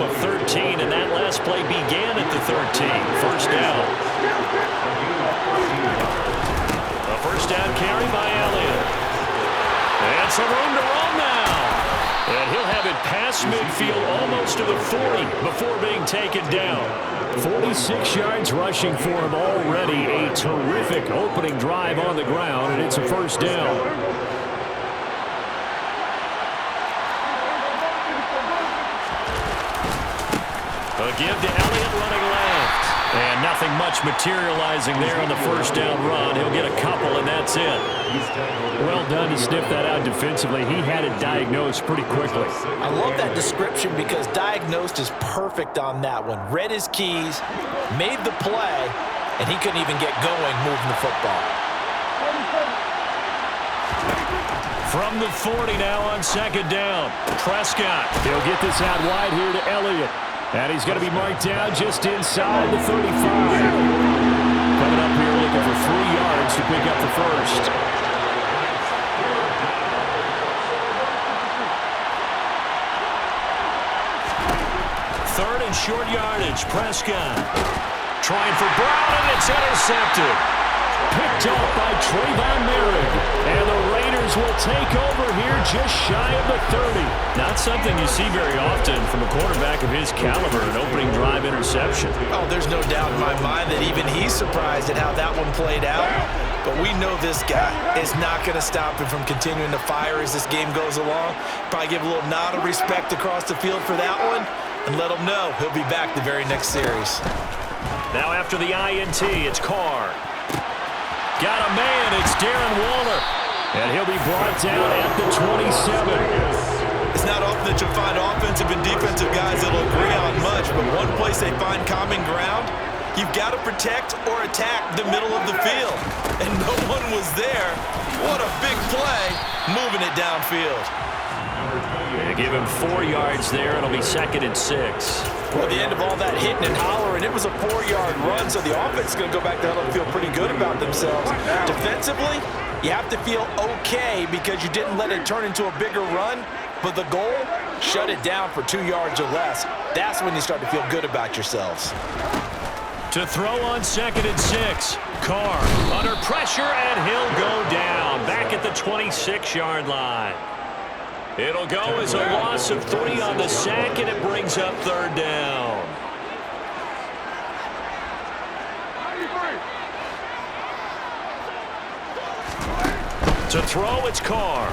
up of 13, and that last play began at the 13. First down. A first down carry by Elliott. And some room to run now. And he'll have it past midfield almost to the 40 before being taken down. 46 yards rushing for him already. A terrific opening drive on the ground, and it's a first down. A give to Elliott running left. And nothing much materializing there on the first down run. He'll get a couple, and that's it. Well done to sniff that out defensively. He had it diagnosed pretty quickly. I love that description because diagnosed is perfect on that one. Read his keys, made the play, and he couldn't even get going moving the football. From the 40 now on second down. Prescott. He'll get this out wide here to Elliott. And he's going to be marked down just inside the 35. Coming up here looking for 3 yards to pick up the first. Third and short yardage. Prescott trying for Brown, and it's intercepted. Picked up by Trayvon Merrick. And the Raiders will take over here just shy of the 30. Not something you see very often from a quarterback of his caliber, an opening drive interception. Oh, there's no doubt in my mind that even he's surprised at how that one played out. But we know this guy is not going to stop him from continuing to fire as this game goes along. Probably give a little nod of respect across the field for that one and let him know he'll be back the very next series. Now after the INT, it's Carr. Got a man, it's Darren Waller. And he'll be brought down at the 27. It's not often that you'll find offensive and defensive guys that'll agree on much, but one place they find common ground, you've got to protect or attack the middle of the field. And no one was there. What a big play, moving it downfield. They give him 4 yards there. It'll be second and 6. Well, at the end of all that hitting and hollering, it was a 4-yard run, so the offense is going to go back to huddle and feel pretty good about themselves. Defensively, you have to feel okay because you didn't let it turn into a bigger run, but the goal, shut it down for 2 yards or less. That's when you start to feel good about yourselves. To throw on second and 6. Carr under pressure, and he'll go down back at the 26-yard line. It'll go as a loss of 3 on the sack, and it brings up third down. To throw, it's Carr.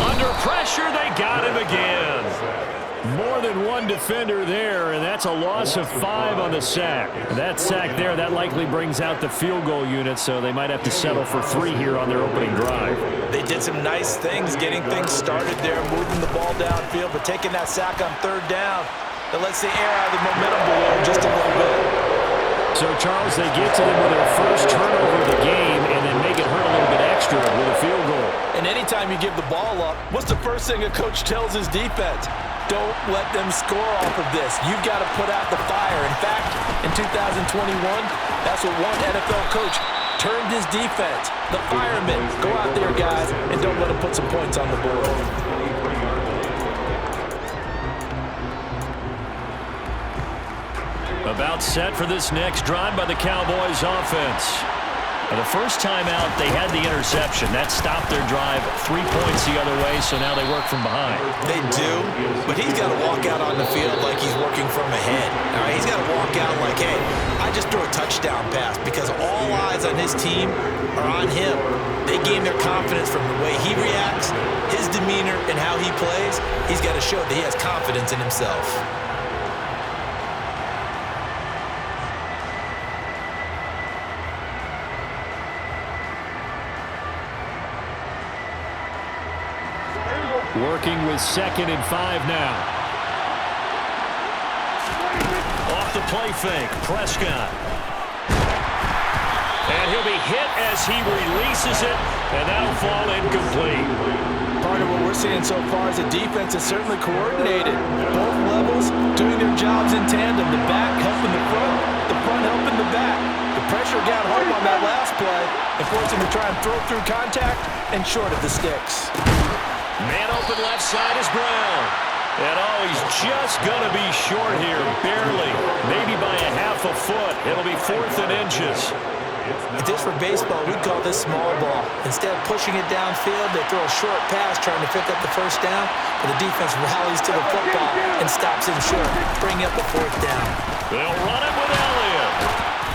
Under pressure, they got him again. More than one defender there, and that's a loss of 5 on the sack. That sack there, that likely brings out the field goal unit, so they might have to settle for 3 here on their opening drive. They did some nice things, getting things started there, moving the ball downfield, but taking that sack on third down, that lets the air out of the momentum balloon just a little bit. So, Charles, they get to them with their first turnover of the game and then make it hurt a little bit extra with a field goal. And anytime you give the ball up, what's the first thing a coach tells his defense? Don't let them score off of this. You've got to put out the fire. In fact, in 2021, that's what one NFL coach termed his defense. The firemen. Go out there, guys, and don't let them put some points on the board. About set for this next drive by the Cowboys offense. The first time out, they had the interception. That stopped their drive 3 points the other way, so now they work from behind. They do, but he's got to walk out on the field like he's working from ahead. All right, he's got to walk out like, hey, I just threw a touchdown pass because all eyes on his team are on him. They gain their confidence from the way he reacts, his demeanor, and how he plays. He's got to show that he has confidence in himself. Working with 2nd and 5 now. Off the play fake, Prescott. And he'll be hit as he releases it, and that'll fall incomplete. Part of what we're seeing so far is the defense is certainly coordinated. Both levels doing their jobs in tandem. The back helping the front helping the back. The pressure got home on that last play and forced him to try and throw through contact and short of the sticks. Man open left side is Brown. And oh, he's just going to be short here, barely, maybe by a half a foot. It'll be 4th and inches. If this were baseball, we'd call this small ball. Instead of pushing it downfield, they throw a short pass trying to pick up the first down, but the defense rallies to the football and stops him short, bringing up the 4th down. They'll run it with Elliott.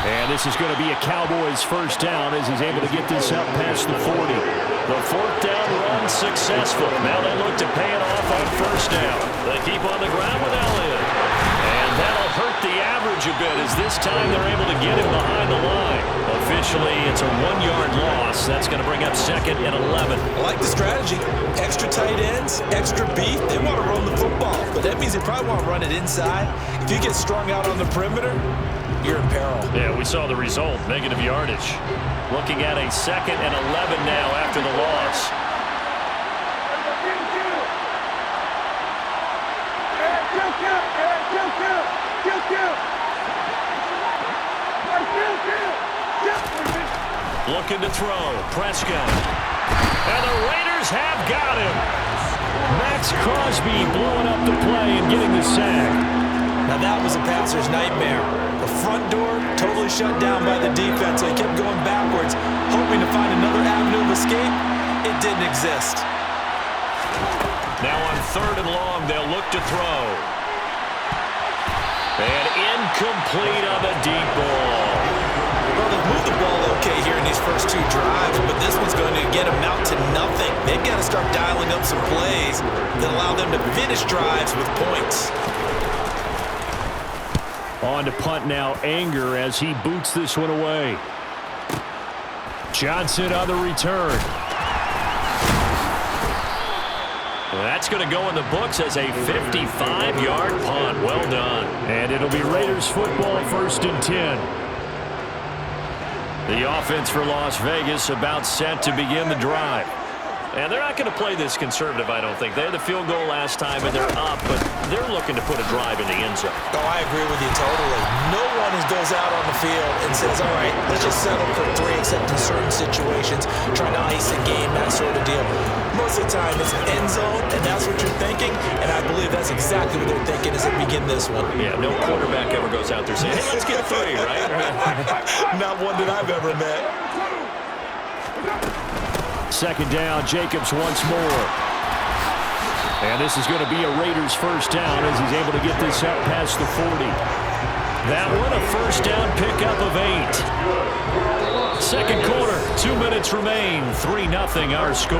And this is going to be a Cowboys first down as he's able to get this up past the 40. The 4th down run successful. Now they look to pay it off on first down. They keep on the ground with Elliott. And that'll hurt the average a bit as this time they're able to get him behind the line. Officially, it's a 1-yard loss. That's going to bring up 2nd and 11. I like the strategy. Extra tight ends, extra beef. They want to run the football, but that means they probably want to run it inside. If you get strung out on the perimeter, you're in peril. Yeah, we saw the result, negative yardage. Looking at a 2nd and 11 now after the loss. Looking to throw, Prescott. And the Raiders have got him. Max Crosby blowing up the play and getting the sack. Now that was a passer's nightmare. The front door totally shut down by the defense. They kept going backwards, hoping to find another avenue of escape. It didn't exist. Now on 3rd and long, they'll look to throw. And incomplete on the deep ball. Well, they've moved the ball okay here in these first 2 drives, but this one's going to get them out to nothing. They've got to start dialing up some plays that allow them to finish drives with points. On to punt now, Anger as he boots this one away. Johnson on the return. That's going to go in the books as a 55-yard punt. Well done. And it'll be Raiders football, 1st and 10. The offense for Las Vegas about set to begin the drive. And they're not going to play this conservative, I don't think. They had the field goal last time, and they're up, but they're looking to put a drive in the end zone. Oh, I agree with you totally. No one goes out on the field and says, all right, let's just settle for 3, except in certain situations, trying to ice a game, that sort of deal. Most of the time, it's end zone, and that's what you're thinking, and I believe that's exactly what they're thinking as they begin this one. Yeah, no quarterback ever goes out there saying, hey, let's get 3, right? Not one that I've ever met. 2nd down, Jacobs once more. And this is going to be a Raiders first down as he's able to get this up past the 40. That one, a first down pickup of 8. 2nd quarter, 2 minutes remain. 3-0 our score.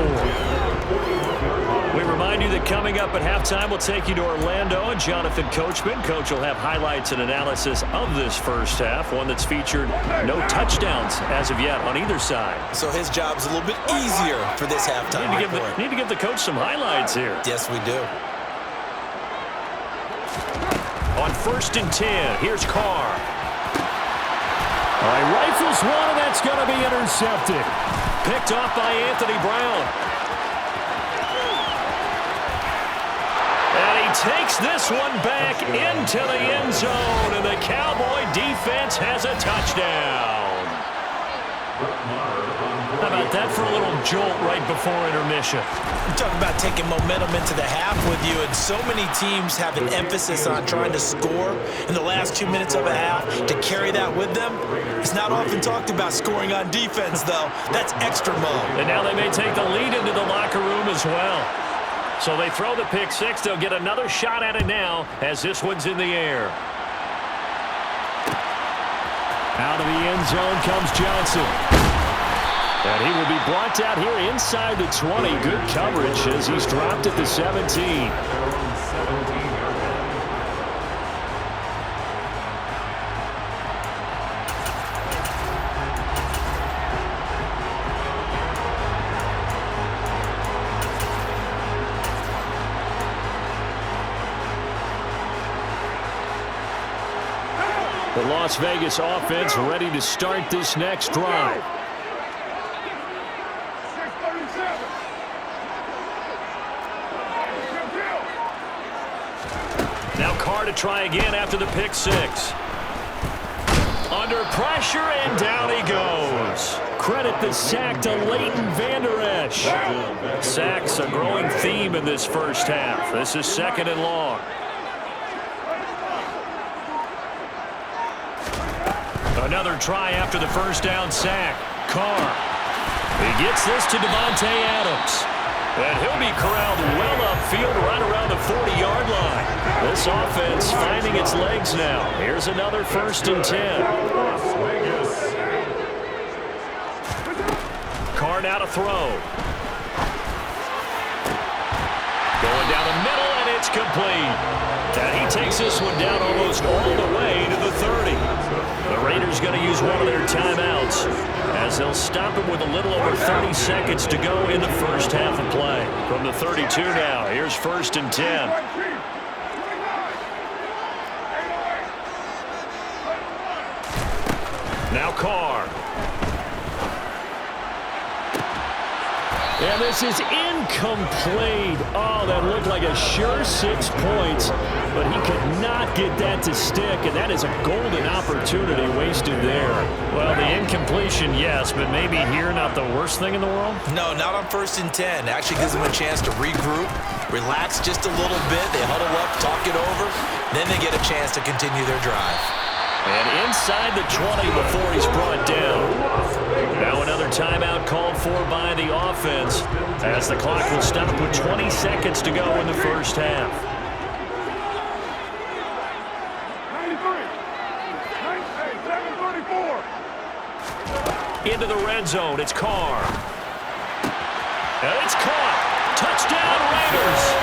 We remind you that coming up at halftime, we'll take you to Orlando and Jonathan Coachman. Coach will have highlights and analysis of this first half, one that's featured no touchdowns as of yet on either side. So his job's a little bit easier for this halftime report. Need to give the coach some highlights here. Yes, we do. On 1st and 10, here's Carr. All right, rifles one, and that's going to be intercepted. Picked off by Anthony Brown. And he takes this one back into the end zone, and the Cowboy defense has a touchdown. How about that for a little jolt right before intermission? You're talking about taking momentum into the half with you, and so many teams have an emphasis on trying to score in the last 2 minutes of a half to carry that with them. It's not often talked about scoring on defense, though. That's extra mode. And now they may take the lead into the locker room as well. So they throw the pick 6. They'll get another shot at it now as this one's in the air. Out of the end zone comes Johnson. And he will be brought down here inside the 20. Good coverage as he's dropped at the 17. The Las Vegas offense ready to start this next drive. Now Carr to try again after the pick 6. Under pressure, and down he goes. Credit the sack to Leighton Vander Esch. Sacks a growing theme in this first half. This is 2nd and long. Another try after the first down sack. Carr. He gets this to Devontae Adams. And he'll be corralled well upfield right around the 40-yard line. This offense finding its legs now. Here's another 1st and 10. Carr now to throw. Going down the middle, and it's complete. And he takes this one down almost all the way to the 30. The Raiders going to use one of their timeouts as they'll stop him with a little over 30 seconds to go in the first half of play. From the 32 now, here's 1st and 10. Now Carr. And this is incomplete. Oh, that looked like a sure 6 points, but he could not get that to stick, and that is a golden opportunity wasted there. Well, the incompletion, yes, but maybe here not the worst thing in the world? No, not on 1st and 10. Actually gives them a chance to regroup, relax just a little bit. They huddle up, talk it over, then they get a chance to continue their drive. And inside the 20 before he's brought down. Now another timeout called for by the offense as the clock will stop with 20 seconds to go in the first half. 7:34. Into the red zone, it's Carr. And it's caught. Touchdown, Raiders.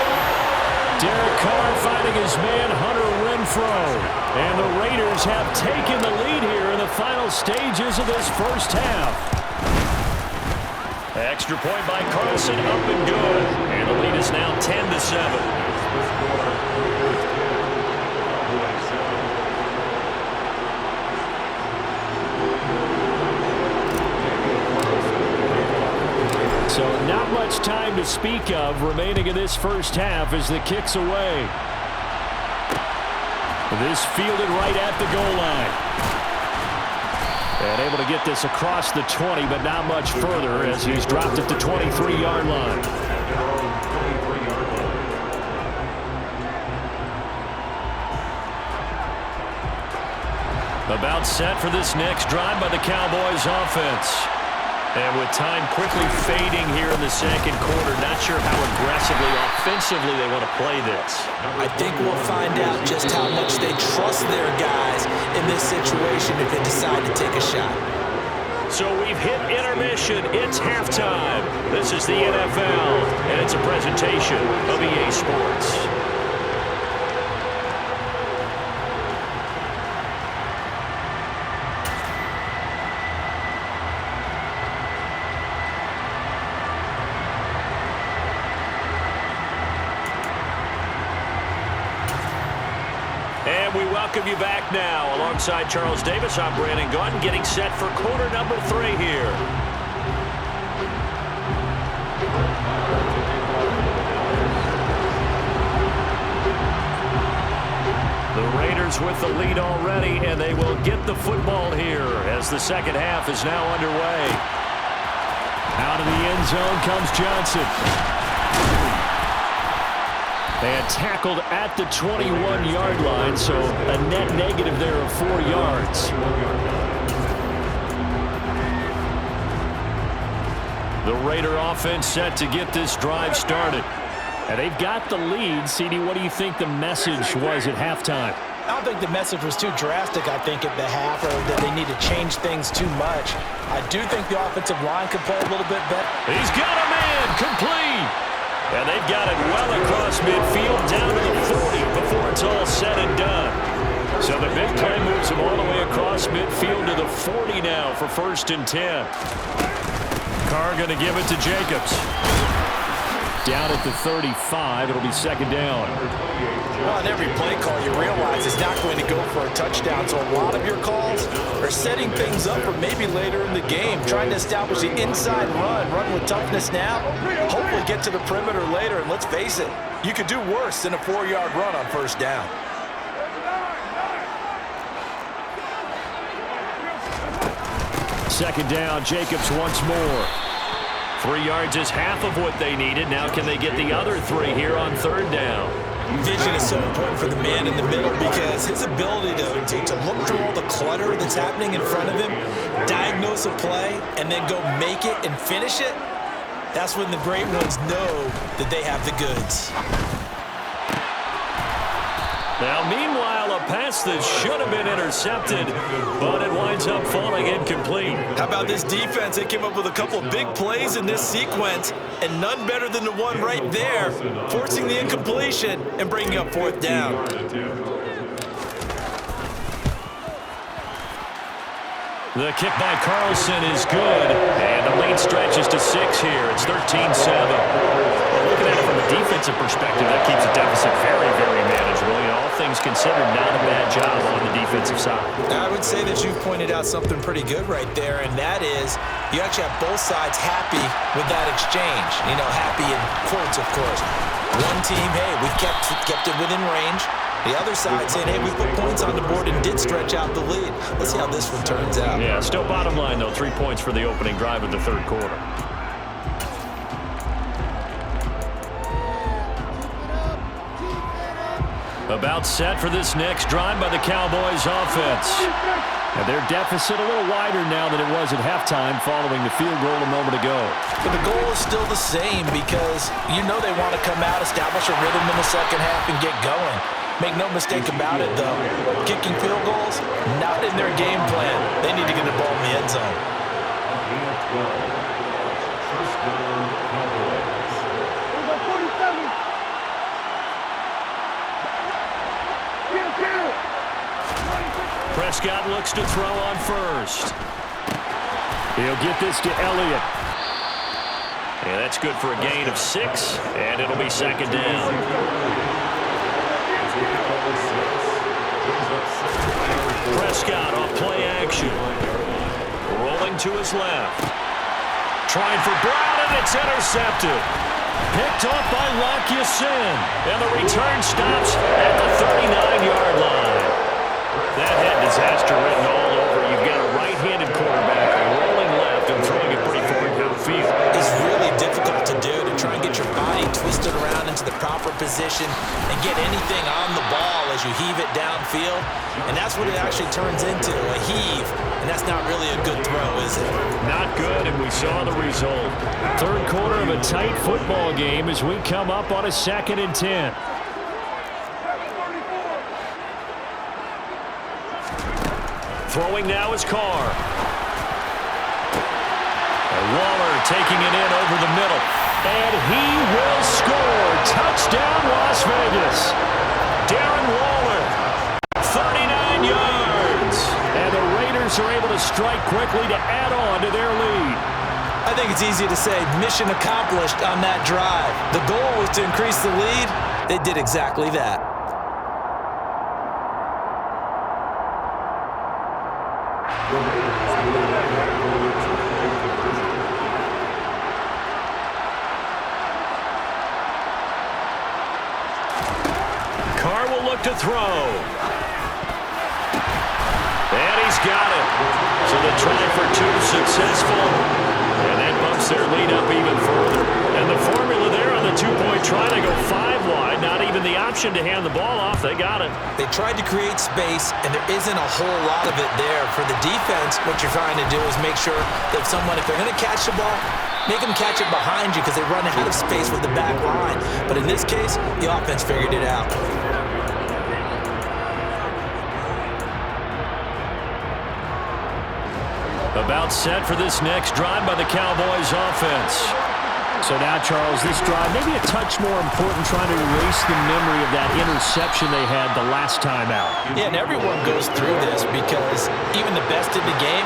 Derek Carr fighting his man, Hunter Renfrow. And the Raiders have taken the lead here in the final stages of this first half. Extra point by Carlson, up and good. And the lead is now 10-7. So not much time to speak of remaining in this first half as the kick's away. This fielded right at the goal line. And able to get this across the 20, but not much further as he's dropped at the 23-yard line. About set for this next drive by the Cowboys offense. And with time quickly fading here in the second quarter, not sure how aggressively, offensively they want to play this. I think we'll find out just how much they trust their guys in this situation if they decide to take a shot. So we've hit intermission. It's halftime. This is the NFL, and it's a presentation of EA Sports. And we welcome you back now. Alongside Charles Davis, I'm Brandon Gaudin, getting set for quarter number 3 here. The Raiders with the lead already, and they will get the football here as the second half is now underway. Out of the end zone comes Johnson. And tackled at the 21-yard line, so a net negative there of 4 yards. The Raider offense set to get this drive started. And they've got the lead. CD, what do you think the message was at halftime? I don't think the message was too drastic, I think, at the half, or that they need to change things too much. I do think the offensive line could play a little bit better. He's got a man complete. And they've got it well across midfield down to the 40 before it's all said and done. So the big play moves him all the way across midfield to the 40 now for 1st and 10. Carr going to give it to Jacobs. Down at the 35, it'll be 2nd down. Well, on every play call, you realize it's not going to go for a touchdown. So a lot of your calls are setting things up for maybe later in the game, trying to establish the inside run with toughness now, hopefully get to the perimeter later. And let's face it, you could do worse than a 4-yard run on 1st down. Second down, Jacobs once more. 3 yards is half of what they needed. Now can they get the other 3 here on third down? Vision is so important for the man in the middle because his ability to look through all the clutter that's happening in front of him, diagnose a play, and then go make it and finish it, that's when the great ones know that they have the goods. Now, meanwhile, a pass that should have been intercepted, but it winds up falling incomplete. How about this defense? They came up with a couple of big plays in this sequence, and none better than the one right there, forcing the incompletion and bringing up fourth down. The kick by Carlson is good, and the lead stretches to 6 here. It's 13-7. Looking at it from a defensive perspective, that keeps the deficit very, very manageable. You know, all things considered, not a bad job on the defensive side. I would say that you've pointed out something pretty good right there, and that is you actually have both sides happy with that exchange. You know, happy in quotes, of course. One team, hey, we kept it within range. The other side saying, hey, we put points on the board and did stretch out the lead. Let's see how this one turns out. Yeah, still bottom line, though. 3 points for the opening drive of the third quarter. About set for this next drive by the Cowboys offense. And their deficit a little wider now than it was at halftime following the field goal a moment ago. But the goal is still the same because you know they want to come out, establish a rhythm in the second half, and get going. Make no mistake about it, though. Kicking field goals, not in their game plan. They need to get the ball in the end zone. Prescott looks to throw on first. He'll get this to Elliott. Yeah, that's good for a gain of 6, and it'll be second down. Prescott off play action. Rolling to his left. Trying for Brown, and it's intercepted. Picked off by Lakiasin. And the return stops at the 39-yard line. That had disaster written all over. You've got a right-handed quarterback rolling left and throwing it pretty far downfield. It's really difficult to do, to try and get your body twisted around into the proper position and get anything on the ball as you heave it downfield. And that's what it actually turns into, a heave. And that's not really a good throw, is it? Not good, and we saw the result. Third quarter of a tight football game as we come up on a 2nd and 10. Throwing now is Carr. And Waller taking it in over the middle. And he will score. Touchdown, Las Vegas. Darren Waller, 39 yards. And the Raiders are able to strike quickly to add on to their lead. I think it's easy to say mission accomplished on that drive. The goal was to increase the lead. They did exactly that. Carr will look to throw. And he's got it. So the try for 2 successful. And that bumps their lead up even further. And the formula there on the 2-point try to go 5 wide. Not even the option to hand the ball off. They got it. They tried to create space, and there isn't a whole lot of it there. For the defense, what you're trying to do is make sure that if they're going to catch the ball, make them catch it behind you because they run out of space with the back line. But in this case, the offense figured it out. About set for this next drive by the Cowboys offense. So now, Charles, this drive maybe a touch more important, trying to erase the memory of that interception they had the last time out. Yeah, and everyone goes through this because even the best in the game,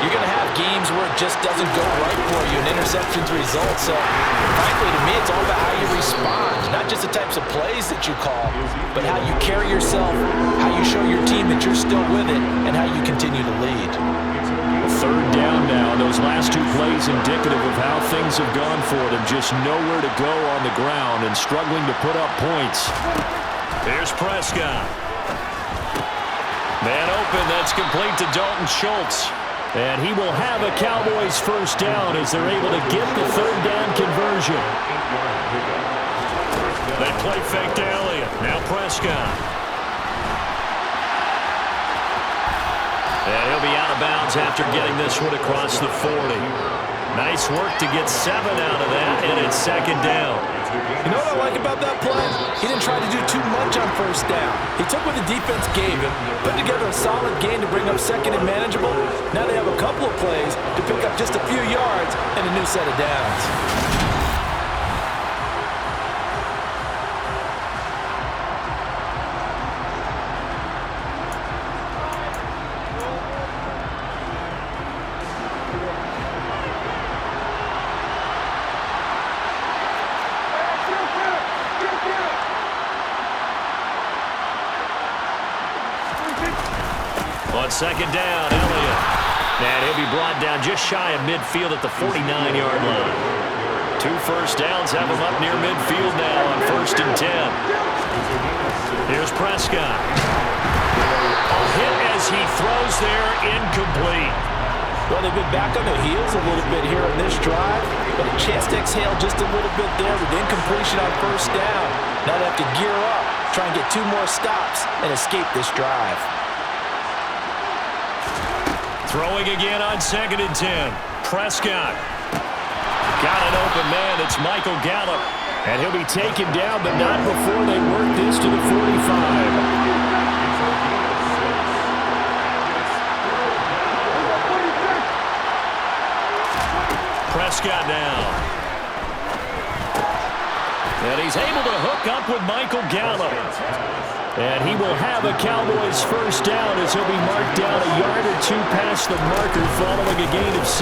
you're going to have games where it just doesn't go right for you, and interceptions result. So, frankly, to me, it's all about how you respond, not just the types of plays that you call, but how you carry yourself, how you show your team that you're still with it, and how you continue to lead. Third down now. Those last 2 plays indicative of how things have gone for them. Just nowhere to go on the ground and struggling to put up points. There's Prescott. Man open. That's complete to Dalton Schultz. And he will have a Cowboys first down as they're able to get the third down conversion. They play fake to Elliott. Now Prescott. And he'll be out of bounds after getting this one across the 40. Nice work to get 7 out of that, and it's second down. You know what I like about that play? He didn't try to do too much on first down. He took what the defense gave him, put together a solid gain to bring up second and manageable. Now they have a couple of plays to pick up just a few yards and a new set of downs. On second down, Elliott. And he'll be brought down just shy of midfield at the 49-yard line. 2 first downs have him up near midfield now on 1st and 10. Here's Prescott. A hit as he throws there, incomplete. Well, they've been back on their heels a little bit here on this drive, but a chance to exhale just a little bit there with incompletion on first down. Now they have to gear up, try and get 2 more stops, and escape this drive. Throwing again on 2nd and 10. Prescott. Got an open man. It's Michael Gallup. And he'll be taken down, but not before they work this to the 45. Prescott now. And he's able to hook up with Michael Gallup. And he will have a Cowboys first down as he'll be marked down a yard or 2 past the marker following a gain of 6.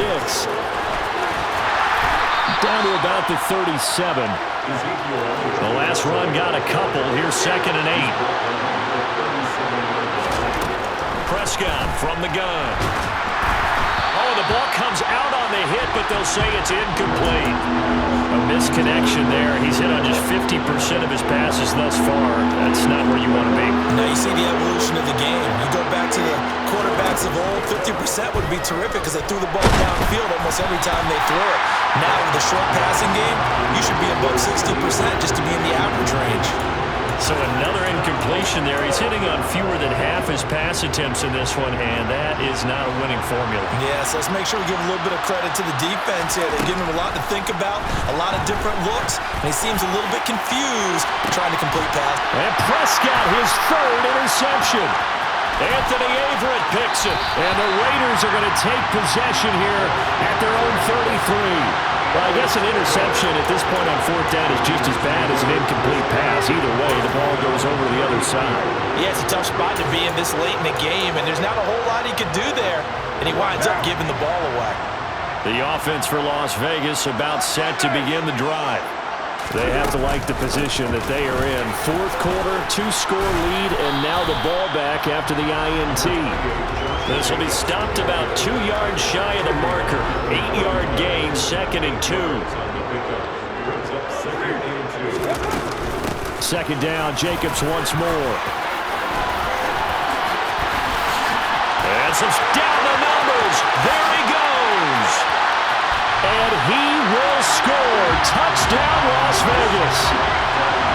Down to about the 37. The last run got a couple. Here's 2nd and 8. Prescott from the gun. Oh, the ball comes out on the hit, but they'll say it's incomplete. A misconnection there. He's hit on just 50% of his passes thus far. That's not where you want to be. Now you see the evolution of the game. You go back to the quarterbacks of old, 50% would be terrific because they threw the ball downfield almost every time they threw it. Now with the short passing game, you should be above 60% just to be in the average range. So another incompletion there. He's hitting on fewer than half his pass attempts in this one, and that is not a winning formula. Yes, let's make sure we give a little bit of credit to the defense here. They're giving him a lot to think about, a lot of different looks, and he seems a little bit confused trying to complete pass. And Prescott, his 3rd interception. Anthony Averett picks it, and the Raiders are going to take possession here at their own 33. Well, I guess an interception at this point on 4th down is just as bad as an incomplete pass. Either way, the ball goes over to the other side. Yeah, it's a tough spot to be in this late in the game, and there's not a whole lot he could do there, and he winds up giving the ball away. The offense for Las Vegas about set to begin the drive. They have to like the position that they are in. 4th quarter, 2-score lead, and now the ball back after the INT. This will be stopped about 2 yards shy of the marker. 8-yard gain, 2nd and 2. 2nd down, Jacobs once more. And some down the numbers. There he goes. And he will score. Touchdown, Las Vegas.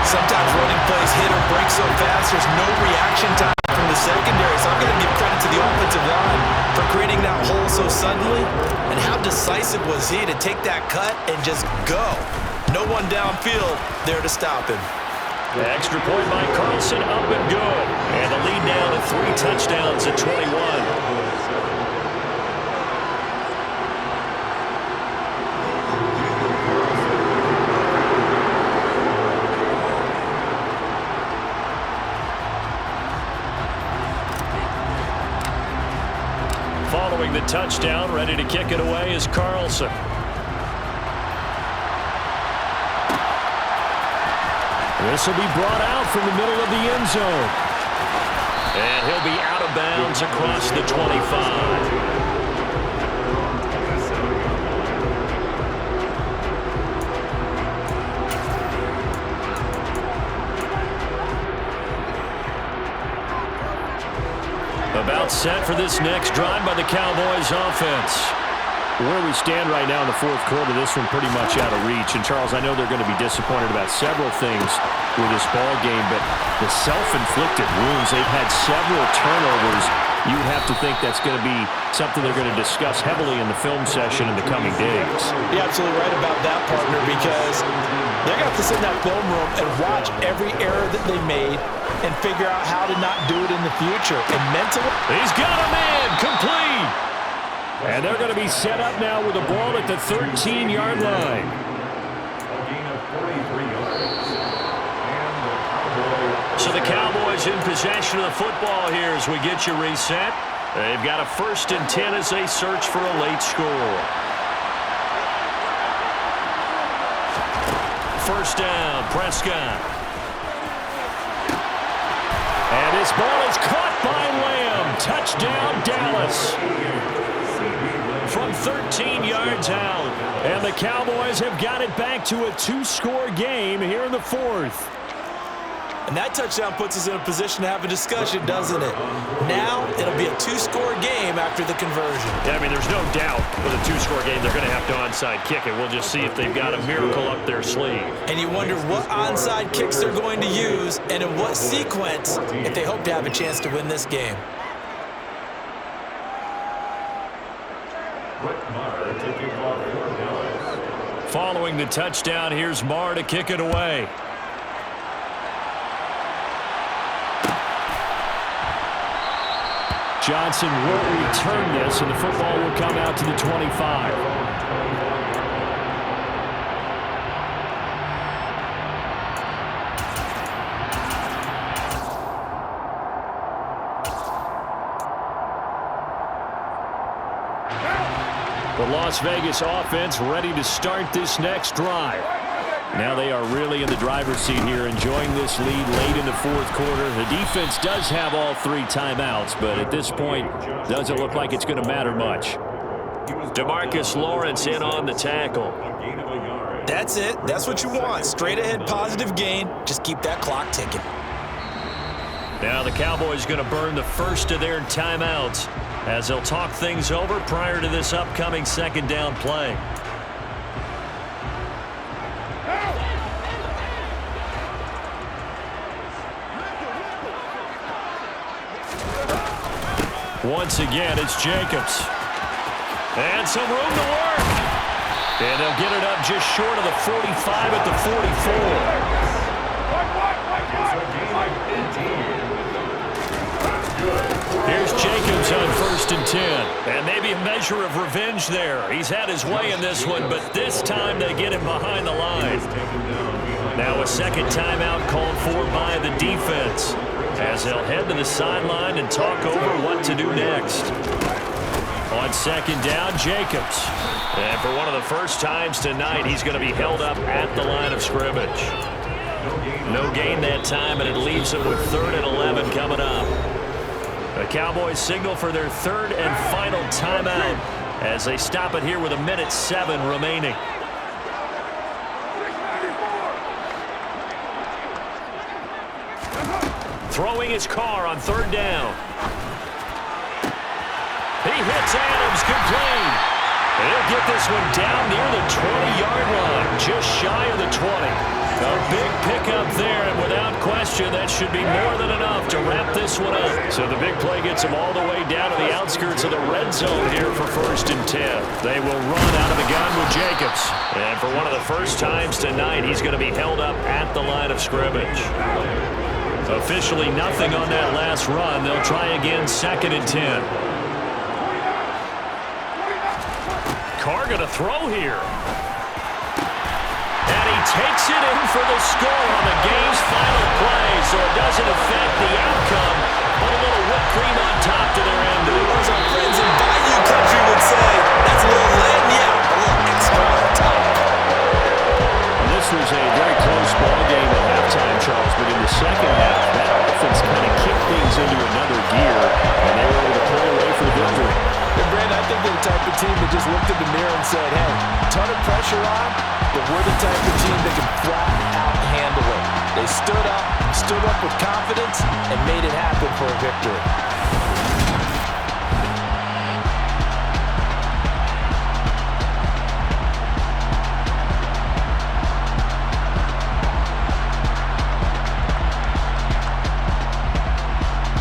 Sometimes running plays hit or break so fast, there's no reaction time from the secondary. So I'm going to give credit to the offensive line for creating that hole so suddenly. And how decisive was he to take that cut and just go? No one downfield there to stop him. The extra point by Carlson, up and good. And the lead now to 3 touchdowns at 21. Following the touchdown, ready to kick it away is Carlson. This will be brought out from the middle of the end zone. And he'll be out of bounds across the 25. About set for this next drive by the Cowboys offense. Where we stand right now in the fourth quarter, this one pretty much out of reach. And, Charles, I know they're going to be disappointed about several things with this ball game, but the self-inflicted wounds, they've had several turnovers. You have to think that's going to be something they're going to discuss heavily in the film session in the coming days. You're absolutely right about that, partner, because they're going to have to sit in that film room and watch every error that they made and figure out how to not do it in the future. And mentally, he's got a man complete. And they're going to be set up now with a ball at the 13-yard line. So the Cowboys in possession of the football here as we get you reset. They've got a 1st and 10 as they search for a late score. First down, Prescott. And his ball is caught by Lamb. Touchdown, Dallas. From 13 yards out. And the Cowboys have got it back to a 2-score game here in the fourth. And that touchdown puts us in a position to have a discussion, doesn't it? Now it'll be a 2-score game after the conversion. Yeah, I mean, there's no doubt with a 2-score game they're going to have to onside kick it. We'll just see if they've got a miracle up their sleeve. And you wonder what onside kicks they're going to use and in what sequence if they hope to have a chance to win this game. Following the touchdown, here's Marr to kick it away. Johnson will return this, and the football will come out to the 25. The Las Vegas offense ready to start this next drive. Now they are really in the driver's seat here, enjoying this lead late in the fourth quarter. The defense does have all 3 timeouts, but at this point, doesn't look like it's going to matter much. DeMarcus Lawrence in on the tackle. That's it. That's what you want. Straight ahead positive gain. Just keep that clock ticking. Now the Cowboys going to burn the first of their timeouts as they'll talk things over prior to this upcoming 2nd down play. Once again, it's Jacobs. And some room to work. And they'll get it up just short of the 45 at the 44. Here's Jacobs on 1st and 10. And maybe a measure of revenge there. He's had his way in this one, but this time they get him behind the line. Now a 2nd timeout called for by the defense, as they'll head to the sideline and talk over what to do next. On 2nd down, Jacobs. And for one of the first times tonight, he's going to be held up at the line of scrimmage. No gain that time, and it leaves him with 3rd and 11 coming up. The Cowboys signal for their 3rd and final timeout as they stop it here with 1:07 remaining. Throwing his car on 3rd down. He hits Adams complete. He'll get this one down near the 20-yard line, just shy of the 20. A big pickup there, and without question, that should be more than enough to wrap this one up. So the big play gets him all the way down to the outskirts of the red zone here for 1st and 10. They will run out of the gun with Jacobs. And for one of the first times tonight, he's going to be held up at the line of scrimmage. Officially nothing on that last run. They'll try again 2nd and 10. Carr going to throw here. And he takes it in for the score on the game's final play, so it doesn't affect the outcome, but a little whipped cream on top to their ending. As our friends in Bayou Country would say, that's a little lagniappe, a little extra on top. This was a very close ball game at halftime, Charles, but in the second half, that offense kind of kicked things into another gear, and they were able to pull away for the victory. And Brandon, I think they're the type of team that just looked in the mirror and said, hey, ton of pressure on, but we're the type of team that can flat out handle it. They stood up with confidence, and made it happen for a victory.